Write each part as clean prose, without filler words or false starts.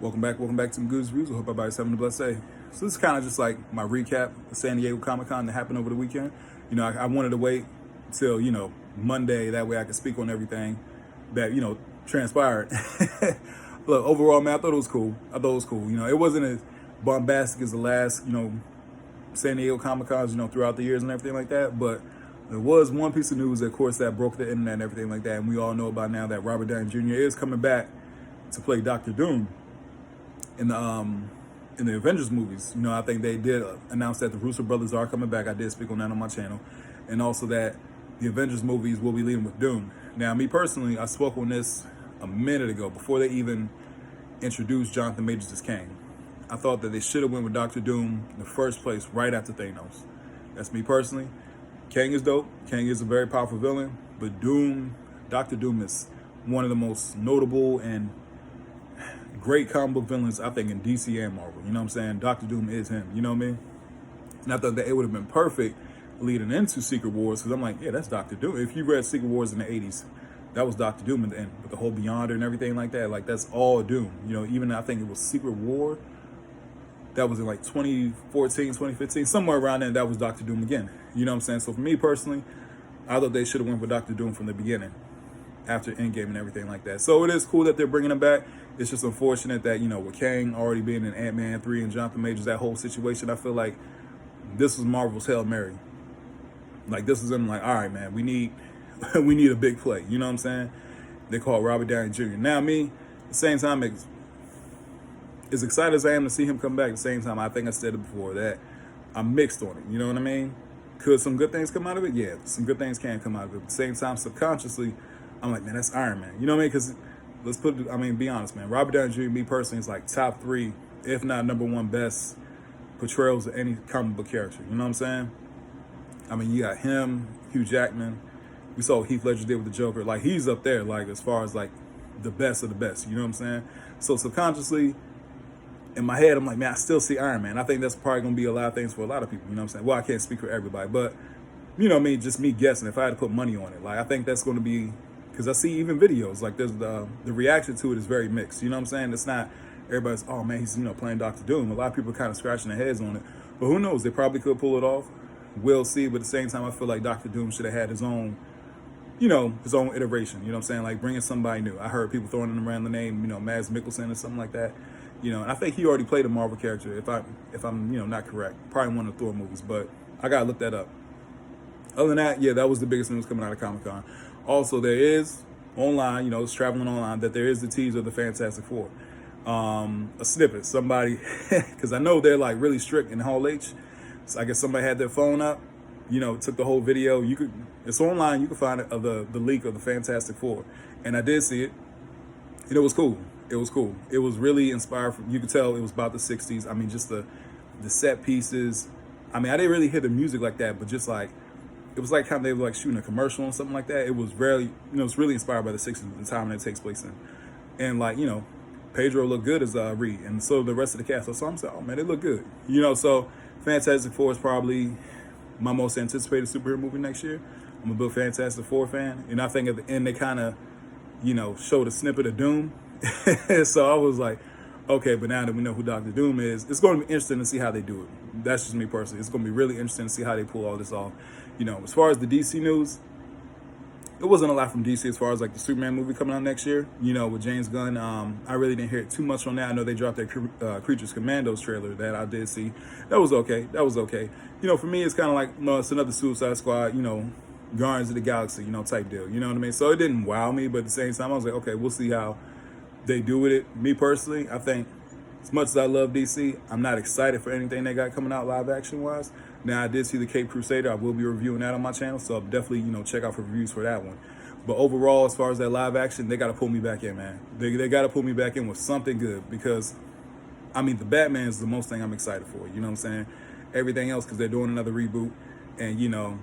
Welcome back to some Goods Reviews. I hope everybody's having a blessed day. So this is kind of just like my recap of San Diego Comic-Con that happened over the weekend. I wanted to wait till, Monday, that way I could speak on everything that, transpired. Look, overall, man, I thought it was cool. It wasn't as bombastic as the last, San Diego Comic-Cons, throughout the years and everything like that, but there was one piece of news, of course, that broke the internet and everything like that, and we all know about now that Robert Downey Jr. is coming back to play Doctor Doom in the Avengers movies. I think they did announce that the Russo brothers are coming back. I did speak on that on my channel, and also that the Avengers movies will be leading with Doom. Now, me personally, I spoke on this a minute ago before they even introduced Jonathan Majors as Kang. I thought that they should have went with Doctor Doom in the first place, right after Thanos. That's me personally. Kang is dope. Kang is a very powerful villain, but Doctor Doom is one of the most notable and great comic book villains, I think, in DC and Marvel. You know what I'm saying? Doctor Doom is him. You know what I mean? And I thought that it would have been perfect leading into Secret Wars, because I'm like, yeah, that's Doctor Doom. If you read Secret Wars in the 80s, that was Doctor Doom in the end, with the whole Beyonder and everything like that. Like, that's all Doom. Even I think it was Secret War. That was in like 2014, 2015, somewhere around there, that was Doctor Doom again. You know what I'm saying? So for me personally, I thought they should have went for Doctor Doom from the beginning, after Endgame and everything like that. So it is cool that they're bringing him back. It's just unfortunate that, with Kang already being in Ant-Man 3 and Jonathan Majors, that whole situation, I feel like this was Marvel's Hail Mary. Like, this is them like, all right, man, we need a big play. You know what I'm saying? They call Robert Downey Jr. Now, me, at the same time, as excited as I am to see him come back, at the same time, I think I said it before, that I'm mixed on it. You know what I mean? Could some good things come out of it? Yeah, some good things can come out of it. At the same time, subconsciously, I'm like, man, that's Iron Man. You know what I mean? Because be honest, man. Robert Downey Jr., me personally, is like top 3, if not number 1 best portrayals of any comic book character. You know what I'm saying? I mean, you got him, Hugh Jackman. We saw what Heath Ledger did with the Joker. Like, he's up there, like, as far as, like, the best of the best. You know what I'm saying? So subconsciously, in my head, I'm like, man, I still see Iron Man. I think that's probably going to be a lot of things for a lot of people. You know what I'm saying? Well, I can't speak for everybody, but, you know what I mean? Just me guessing, if I had to put money on it. Like, I think that's going to be, because I see even videos, like, there's the reaction to it is very mixed. You know what I'm saying? It's not, everybody's, oh, man, he's, playing Doctor Doom. A lot of people are kind of scratching their heads on it. But who knows? They probably could pull it off. We'll see. But at the same time, I feel like Doctor Doom should have had his own, his own iteration. You know what I'm saying? Like, bringing somebody new. I heard people throwing him around the name, Mads Mikkelsen or something like that. And I think he already played a Marvel character, if I'm not correct. Probably one of the Thor movies, but I gotta look that up. Other than that, yeah, that was the biggest news coming out of Comic-Con. Also, there is online, it's traveling online, that there is the teaser of the Fantastic Four. A snippet, somebody, because I know they're like really strict in Hall H. So I guess somebody had their phone up, took the whole video. It's online. You can find it, of the leak of the Fantastic Four, and I did see it, and it was cool. It was cool. It was really inspired. You could tell it was about the 60s. I mean, just the set pieces. I mean, I didn't really hear the music like that, but just like, it was like how they were like shooting a commercial or something like that. It was very, it's really inspired by the 60s, the time that it takes place in. And like, Pedro looked good as Reed, and so the rest of the cast. So I'm saying, oh man, they look good. So Fantastic Four is probably my most anticipated superhero movie next year. I'm a big Fantastic Four fan, and I think at the end they kind of, showed a snippet of Doom. So I was like, okay, but now that we know who Doctor Doom is, it's going to be interesting to see how they do it. That's just me personally. It's going to be really interesting to see how they pull all this off. As far as the DC news, it wasn't a lot from DC as far as like the Superman movie coming out next year, with James Gunn. I really didn't hear too much on that. I know they dropped their Creatures Commandos trailer that I did see. That was okay. For me, it's kind of like, it's another Suicide Squad, Guardians of the Galaxy, type deal. You know what I mean? So it didn't wow me, but at the same time, I was like, okay, we'll see how they do with it. Me personally, I think, as much as I love DC, I'm not excited for anything they got coming out live action wise. Now, I did see the Cape Crusader. I will be reviewing that on my channel, so I'll definitely, check out for reviews for that one. But overall, as far as that live action, they got to pull me back in, man. They got to pull me back in with something good, because, I mean, the Batman is the most thing I'm excited for. You know what I'm saying? Everything else, because they're doing another reboot, and,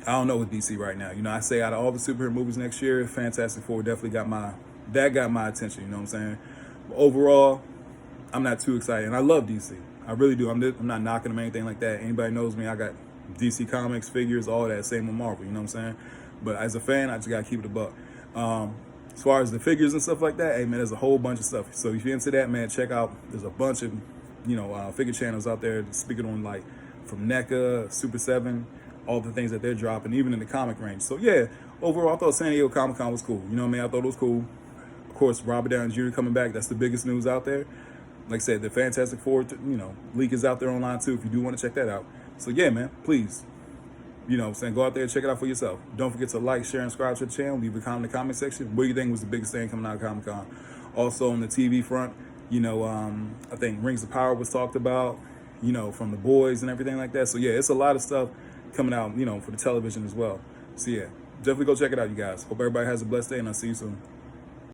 I don't know with DC right now. I say out of all the superhero movies next year, Fantastic Four definitely got my attention. You know what I'm saying? But overall, I'm not too excited, and I love DC. I really do. I'm not knocking them or anything like that. Anybody knows me, I got DC Comics, figures, all that. Same with Marvel, you know what I'm saying? But as a fan, I just got to keep it a buck. as far as the figures and stuff like that, hey man, there's a whole bunch of stuff. So if you're into that, man, check out. There's a bunch of figure channels out there speaking on like from NECA, Super 7, all the things that they're dropping, even in the comic range. So yeah, overall, I thought San Diego Comic Con was cool. You know what I mean? I thought it was cool. Of course, Robert Downey Jr. coming back. That's the biggest news out there. Like I said, the Fantastic Four, leak is out there online too if you do want to check that out. So yeah, man, please, go out there and check it out for yourself. Don't forget to like, share, and subscribe to the channel. Leave a comment in the comment section. What do you think was the biggest thing coming out of Comic Con? Also on the TV front, I think Rings of Power was talked about, from The Boys and everything like that. So yeah, it's a lot of stuff coming out, for the television as well. So yeah, definitely go check it out, you guys. Hope everybody has a blessed day, and I'll see you soon.